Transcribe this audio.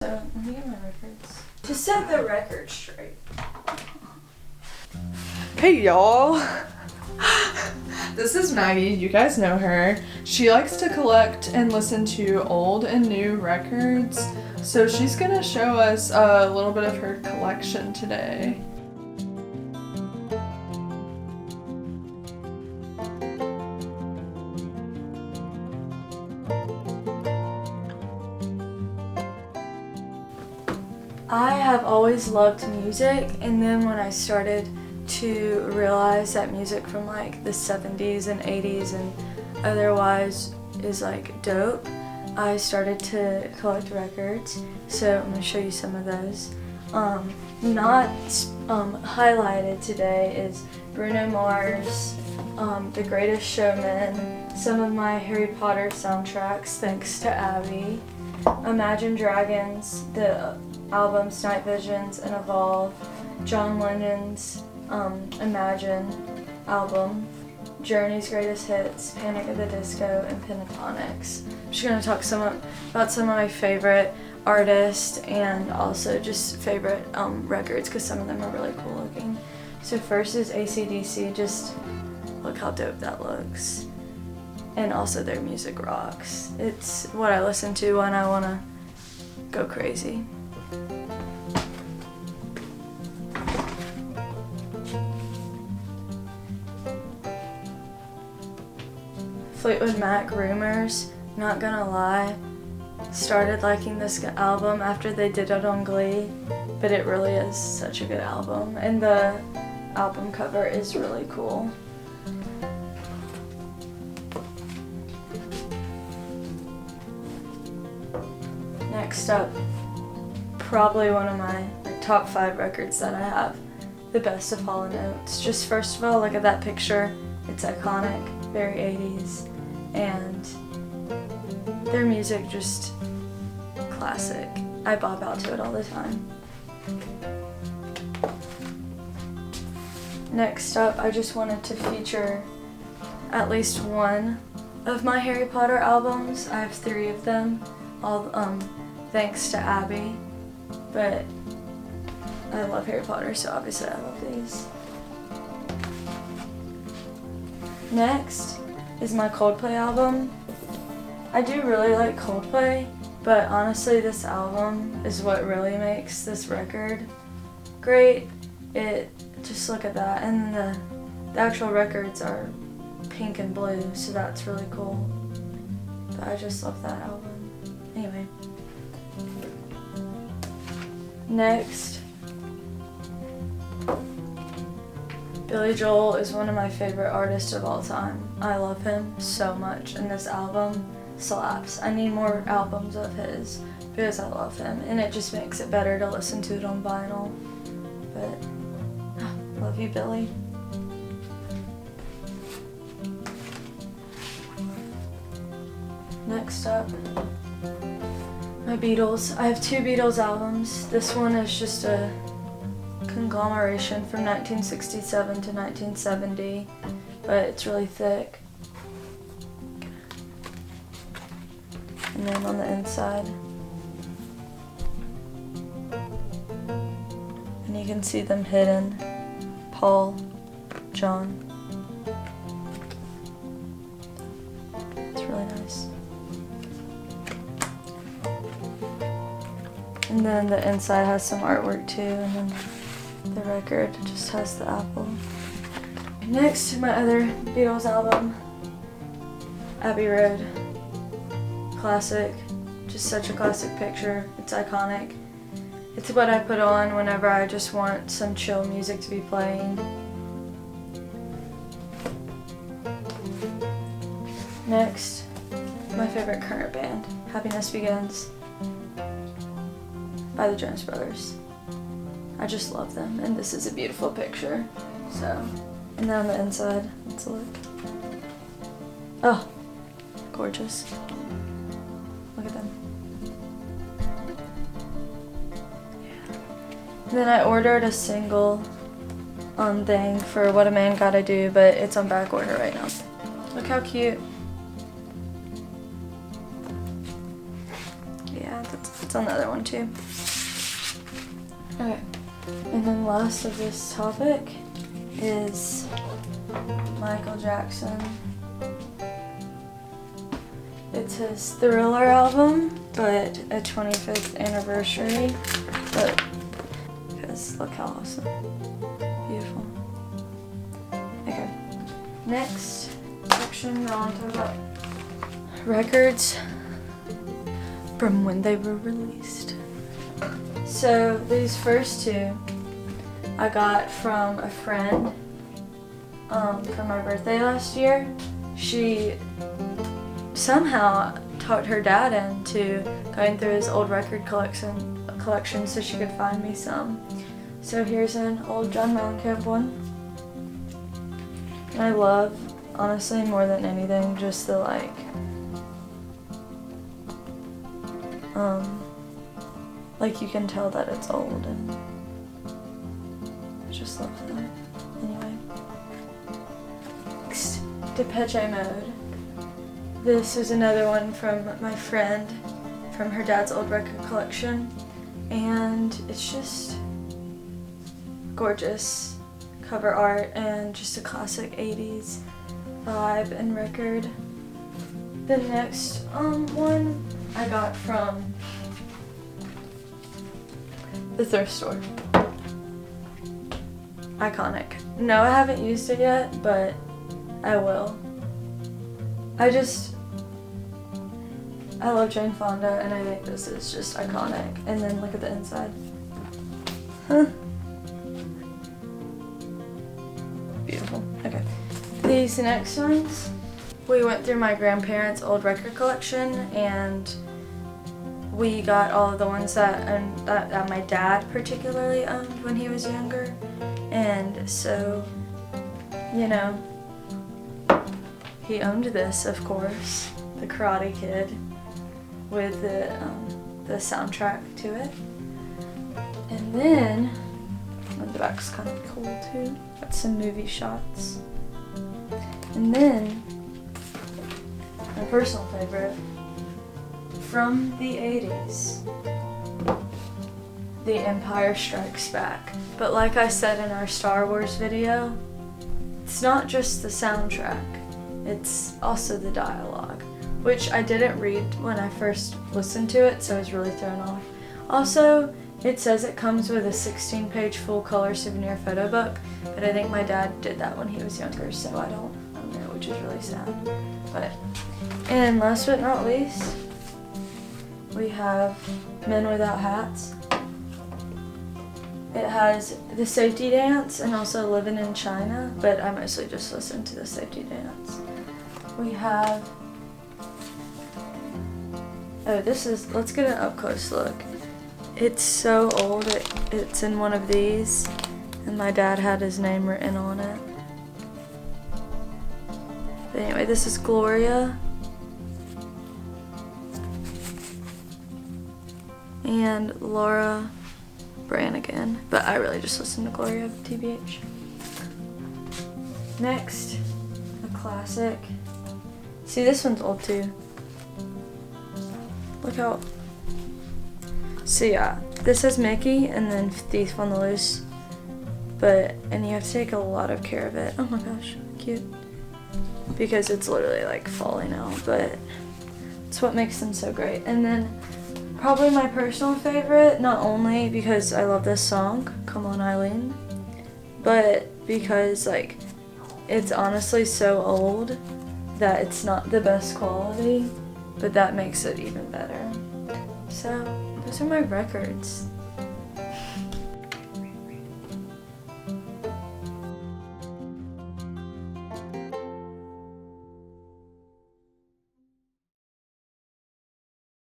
So, let me get my records. To set the record straight. Hey y'all! This is Maggie, you guys know her. She likes to collect and listen to old and new records, so she's gonna show us a little bit of her collection today. I have always loved music, and then when I started to realize that music from like the 70s and 80s and otherwise is like dope, I started to collect records. So I'm going to show you some of those. Not highlighted today is Bruno Mars, The Greatest Showman, some of my Harry Potter soundtracks thanks to Abby, Imagine Dragons, the albums Night Visions and Evolve, John Lennon's Imagine album, Journey's Greatest Hits, Panic at the Disco, and Pentatonics. I'm just going to talk about some of my favorite artists and also just favorite records because some of them are really cool looking. So first is AC/DC, just look how dope that looks. And also their music rocks. It's what I listen to when I want to go crazy. Fleetwood Mac, Rumors, not gonna lie, started liking this album after they did it on Glee, but it really is such a good album, and the album cover is really cool. Next up, probably one of my top 5 records that I have, The Best of Hall & Oates. Just first of all, look at that picture, it's iconic, very 80s, and their music just classic. I bop out to it all the time. Next up, I just wanted to feature at least one of my Harry Potter albums. I have 3 of them, all thanks to Abby, but I love Harry Potter, so obviously I love these. Next is my Coldplay album. I do really like Coldplay, but honestly this album is what really makes this record great. Just look at that, and the actual records are pink and blue, so that's really cool. But I just love that album. Anyway. Next, Billy Joel is one of my favorite artists of all time. I love him so much, and this album slaps. I need more albums of his because I love him, and it just makes it better to listen to it on vinyl. But love you, Billy. Next up, my Beatles. I have 2 Beatles albums. This one is just a conglomeration from 1967 to 1970, but it's really thick. And then on the inside, and you can see them hidden. Paul, John. It's really nice. And then the inside has some artwork too, and then the record just has the apple. Next, my other Beatles album, Abbey Road. Classic, just such a classic picture. It's iconic. It's what I put on whenever I just want some chill music to be playing. Next, my favorite current band, Happiness Begins, by the Jonas Brothers. I just love them, and this is a beautiful picture. So, and then on the inside, let's look. Oh, gorgeous. Look at them. And then I ordered a single thing for What a Man Gotta Do, but it's on back order right now. Look how cute. Yeah, that's It's on the other one too. Okay, and then last of this topic is Michael Jackson. It's his Thriller album, but a 25th anniversary. But because look how awesome, beautiful. Okay, next section we're on to talk about records from when they were released. So these first two I got from a friend for my birthday last year. She somehow talked her dad into going through his old record collection so she could find me some. So here's an old John Mellencamp one. And I love, honestly, more than anything, just the like you can tell that it's old, and I just love that. Anyway, next, Depeche Mode. This is another one from my friend from her dad's old record collection, and it's just gorgeous cover art and just a classic 80s vibe and record. The next one I got from the thrift store. Iconic. No, I haven't used it yet, but I will. I love Jane Fonda, and I think this is just iconic. And then look at the inside. Huh. Beautiful. Okay. These next ones, we went through my grandparents' old record collection, and we got all of the ones that my dad particularly owned when he was younger. And so, you know, he owned this, of course, The Karate Kid, with the soundtrack to it. And then, the back's kind of cool too. Got some movie shots. And then, my personal favorite, from the 80s, The Empire Strikes Back. But like I said in our Star Wars video, it's not just the soundtrack, it's also the dialogue, which I didn't read when I first listened to it, so I was really thrown off. Also, it says it comes with a 16-page full-color souvenir photo book, but I think my dad did that when he was younger, so I don't know, which is really sad. But, and last but not least, we have Men Without Hats. It has the Safety Dance and also Living in China, but I mostly just listen to the Safety Dance. We have, let's get an up-close look. It's so old, it's in one of these, and my dad had his name written on it. But anyway, this is Gloria. And Laura Branigan, but I really just listen to Gloria, TBH. Next, a classic. See, this one's old too. Look how. So yeah, this has Mickey and then Thief on the Loose, and you have to take a lot of care of it. Oh my gosh, cute. Because it's literally like falling out, but it's what makes them so great. And then probably my personal favorite, not only because I love this song, Come On Eileen, but because like it's honestly so old that it's not the best quality, but that makes it even better. So those are my records.